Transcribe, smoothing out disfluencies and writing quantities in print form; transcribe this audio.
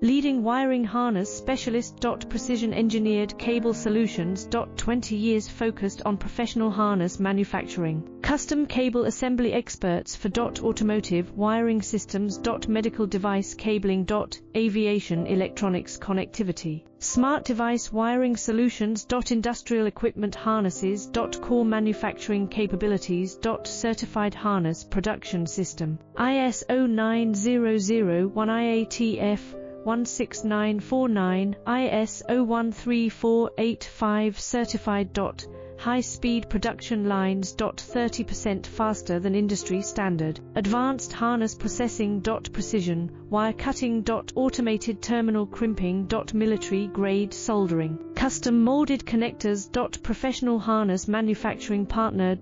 Leading wiring harness specialist. Precision engineered cable solutions. 20 years focused on professional harness manufacturing. Custom cable assembly experts for automotive wiring systems. Medical device cabling. Aviation electronics connectivity. Smart device wiring solutions. Industrial equipment harnesses. Core manufacturing capabilities. Certified harness production system. ISO 9001 IATF 16949, ISO 13485 certified. High-speed production lines. 30% faster than industry standard. Advanced harness processing. Precision wire cutting. Automated terminal crimping. Military-grade soldering. Custom molded connectors. Professional harness manufacturing partner.